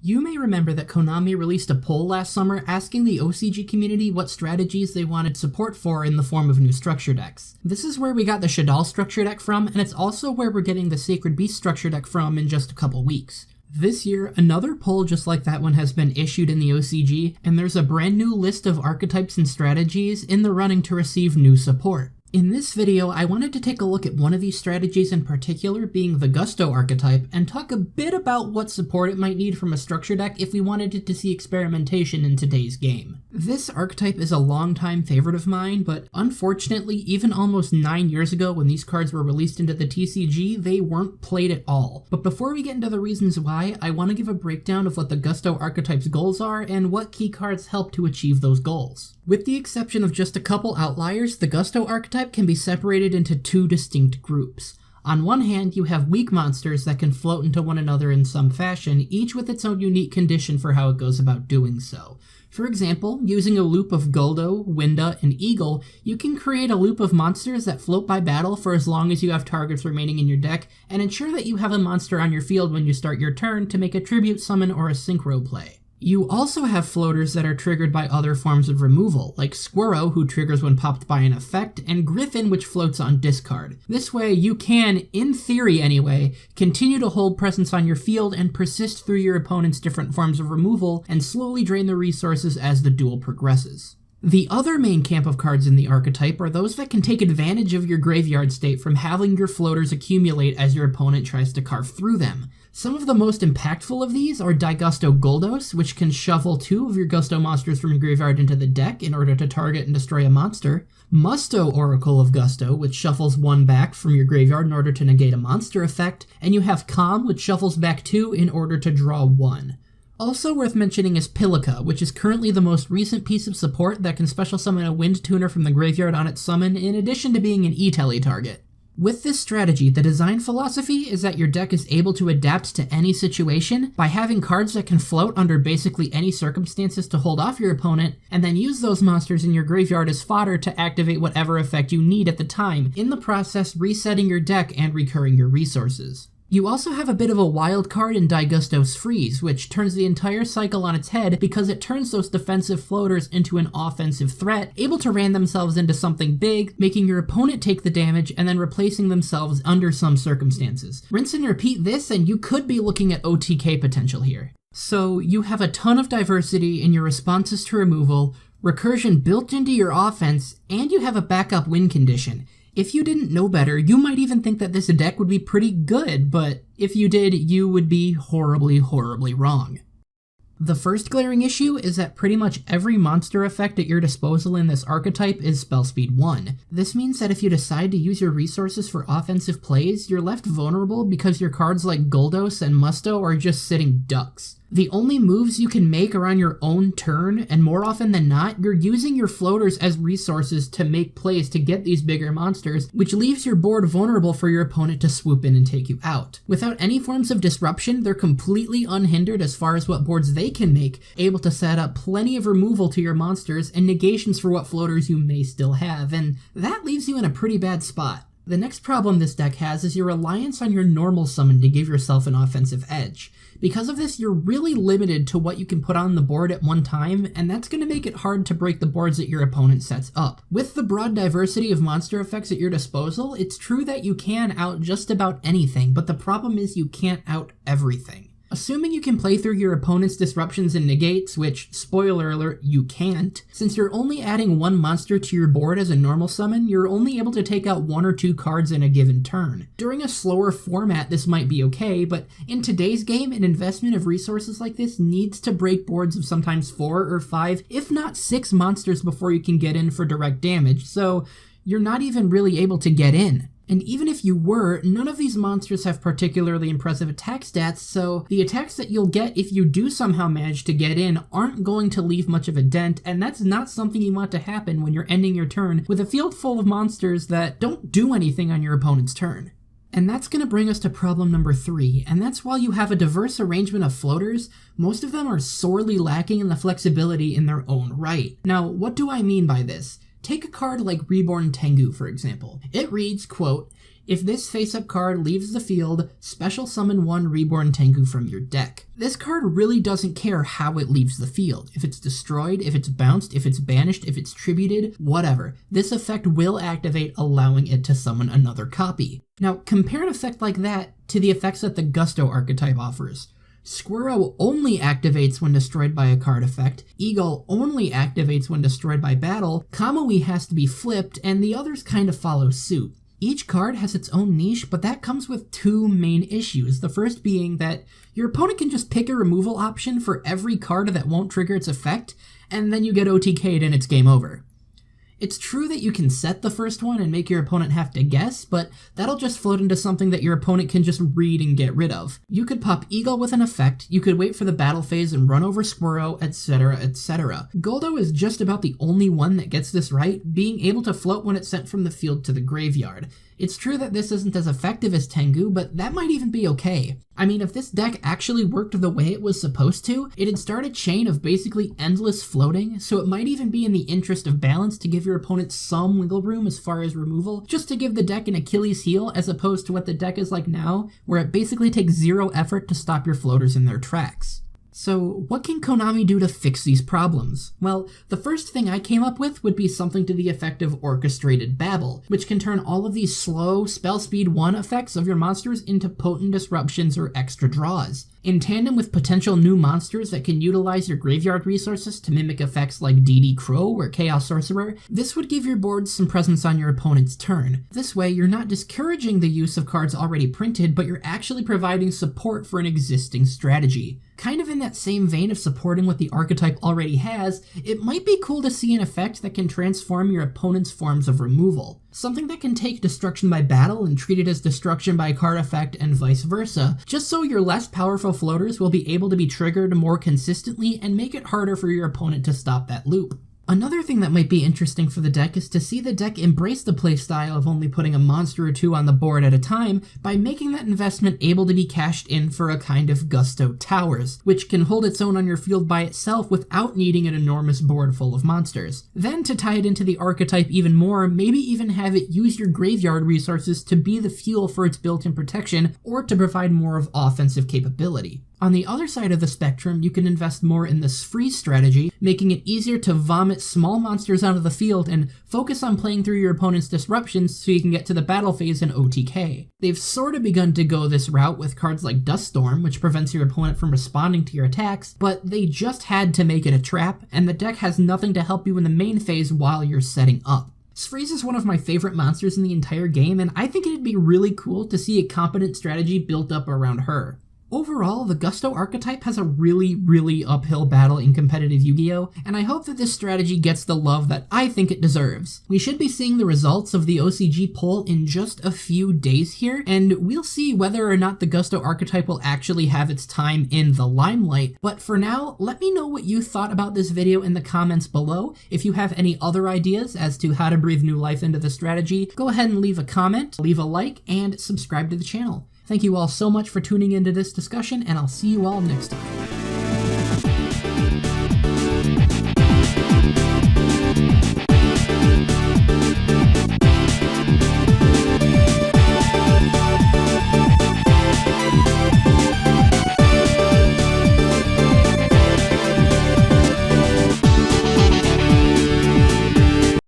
You may remember that Konami released a poll last summer asking the OCG community what strategies they wanted support for in the form of new structure decks. This is where we got the Shadal structure deck from, and it's also where we're getting the Sacred Beast structure deck from in just a couple weeks. This year, another poll just like that one has been issued in the OCG, and there's a brand new list of archetypes and strategies in the running to receive new support. In this video, I wanted to take a look at one of these strategies in particular, being the Gusto archetype, and talk a bit about what support it might need from a structure deck if we wanted it to see experimentation in today's game. This archetype is a longtime favorite of mine, but unfortunately, even almost 9 years ago when these cards were released into the TCG, they weren't played at all. But before we get into the reasons why, I want to give a breakdown of what the Gusto archetype's goals are and what key cards help to achieve those goals. With the exception of just a couple outliers, the Gusto archetype can be separated into two distinct groups. On one hand, you have weak monsters that can float into one another in some fashion, each with its own unique condition for how it goes about doing so. For example, using a loop of Guldo, Winda, and Eagle, you can create a loop of monsters that float by battle for as long as you have targets remaining in your deck, and ensure that you have a monster on your field when you start your turn to make a tribute summon or a synchro play. You also have floaters that are triggered by other forms of removal, like Squirrow, who triggers when popped by an effect, and Griffin, which floats on discard. This way, you can, in theory anyway, continue to hold presence on your field and persist through your opponent's different forms of removal, and slowly drain the resources as the duel progresses. The other main camp of cards in the archetype are those that can take advantage of your graveyard state from having your floaters accumulate as your opponent tries to carve through them. Some of the most impactful of these are Daigusto Guldos, which can shuffle 2 of your Gusto monsters from your graveyard into the deck in order to target and destroy a monster. Musto Oracle of Gusto, which shuffles 1 back from your graveyard in order to negate a monster effect, and you have Calm, which shuffles back 2 in order to draw 1. Also worth mentioning is Pilica, which is currently the most recent piece of support that can special summon a Wind Tuner from the graveyard on its summon, in addition to being an E-Tele target. With this strategy, the design philosophy is that your deck is able to adapt to any situation by having cards that can float under basically any circumstances to hold off your opponent, and then use those monsters in your graveyard as fodder to activate whatever effect you need at the time, in the process resetting your deck and recurring your resources. You also have a bit of a wild card in Daigusto's Freeze, which turns the entire cycle on its head because it turns those defensive floaters into an offensive threat, able to ram themselves into something big, making your opponent take the damage and then replacing themselves under some circumstances. Rinse and repeat this and you could be looking at OTK potential here. So you have a ton of diversity in your responses to removal, recursion built into your offense, and you have a backup win condition. If you didn't know better, you might even think that this deck would be pretty good, but if you did, you would be horribly, horribly wrong. The first glaring issue is that pretty much every monster effect at your disposal in this archetype is spell speed 1. This means that if you decide to use your resources for offensive plays, you're left vulnerable because your cards like Guldos and Musto are just sitting ducks. The only moves you can make are on your own turn, and more often than not, you're using your floaters as resources to make plays to get these bigger monsters, which leaves your board vulnerable for your opponent to swoop in and take you out. Without any forms of disruption, they're completely unhindered as far as what boards they can make, able to set up plenty of removal to your monsters and negations for what floaters you may still have, and that leaves you in a pretty bad spot. The next problem this deck has is your reliance on your normal summon to give yourself an offensive edge. Because of this, you're really limited to what you can put on the board at one time, and that's going to make it hard to break the boards that your opponent sets up. With the broad diversity of monster effects at your disposal, it's true that you can out just about anything, but the problem is you can't out everything. Assuming you can play through your opponent's disruptions and negates, which, spoiler alert, you can't, since you're only adding 1 monster to your board as a normal summon, you're only able to take out 1 or 2 cards in a given turn. During a slower format, this might be okay, but in today's game, an investment of resources like this needs to break boards of sometimes 4 or 5, if not 6 monsters before you can get in for direct damage, so you're not even really able to get in. And even if you were, none of these monsters have particularly impressive attack stats, so the attacks that you'll get if you do somehow manage to get in aren't going to leave much of a dent, and that's not something you want to happen when you're ending your turn with a field full of monsters that don't do anything on your opponent's turn. And that's going to bring us to problem number 3, and that's while you have a diverse arrangement of floaters, most of them are sorely lacking in the flexibility in their own right. Now, what do I mean by this? Take a card like Reborn Tengu, for example. It reads, quote, If this face-up card leaves the field, special summon 1 Reborn Tengu from your deck. This card really doesn't care how it leaves the field. If it's destroyed, if it's bounced, if it's banished, if it's tributed, whatever. This effect will activate, allowing it to summon another copy. Now, compare an effect like that to the effects that the Gusto archetype offers. Squirrel only activates when destroyed by a card effect, Eagle only activates when destroyed by battle, Kamui has to be flipped, and the others kind of follow suit. Each card has its own niche, but that comes with 2 main issues. The first being that your opponent can just pick a removal option for every card that won't trigger its effect, and then you get OTK'd and it's game over. It's true that you can set the first one and make your opponent have to guess, but that'll just float into something that your opponent can just read and get rid of. You could pop Eagle with an effect, you could wait for the battle phase and run over Squirrel, etc, etc. Goldo is just about the only one that gets this right, being able to float when it's sent from the field to the graveyard. It's true that this isn't as effective as Tengu, but that might even be okay. I mean, if this deck actually worked the way it was supposed to, it'd start a chain of basically endless floating, so it might even be in the interest of balance to give your opponent some wiggle room as far as removal, just to give the deck an Achilles heel as opposed to what the deck is like now, where it basically takes 0 effort to stop your floaters in their tracks. So what can Konami do to fix these problems? Well, the first thing I came up with would be something to the effect of Orchestrated Babble, which can turn all of these slow, spell speed 1 effects of your monsters into potent disruptions or extra draws. In tandem with potential new monsters that can utilize your graveyard resources to mimic effects like DD Crow or Chaos Sorcerer, this would give your board some presence on your opponent's turn. This way, you're not discouraging the use of cards already printed, but you're actually providing support for an existing strategy. Kind of in that same vein of supporting what the archetype already has, it might be cool to see an effect that can transform your opponent's forms of removal. Something that can take destruction by battle and treat it as destruction by card effect and vice versa, just so your less powerful floaters will be able to be triggered more consistently and make it harder for your opponent to stop that loop. Another thing that might be interesting for the deck is to see the deck embrace the playstyle of only putting a monster or 2 on the board at a time by making that investment able to be cashed in for a kind of Gusto Towers, which can hold its own on your field by itself without needing an enormous board full of monsters. Then to tie it into the archetype even more, maybe even have it use your graveyard resources to be the fuel for its built-in protection or to provide more of offensive capability. On the other side of the spectrum, you can invest more in this freeze strategy, making it easier to vomit small monsters out of the field and focus on playing through your opponent's disruptions so you can get to the battle phase and OTK. They've sort of begun to go this route with cards like Dust Storm, which prevents your opponent from responding to your attacks, but they just had to make it a trap, and the deck has nothing to help you in the main phase while you're setting up. Sfreeze is one of my favorite monsters in the entire game, and I think it'd be really cool to see a competent strategy built up around her. Overall, the Gusto archetype has a really uphill battle in competitive Yu-Gi-Oh!, and I hope that this strategy gets the love that I think it deserves. We should be seeing the results of the OCG poll in just a few days here, and we'll see whether or not the Gusto archetype will actually have its time in the limelight. But for now, let me know what you thought about this video in the comments below. If you have any other ideas as to how to breathe new life into the strategy, go ahead and leave a comment, leave a like, and subscribe to the channel. Thank you all so much for tuning into this discussion, and I'll see you all next time.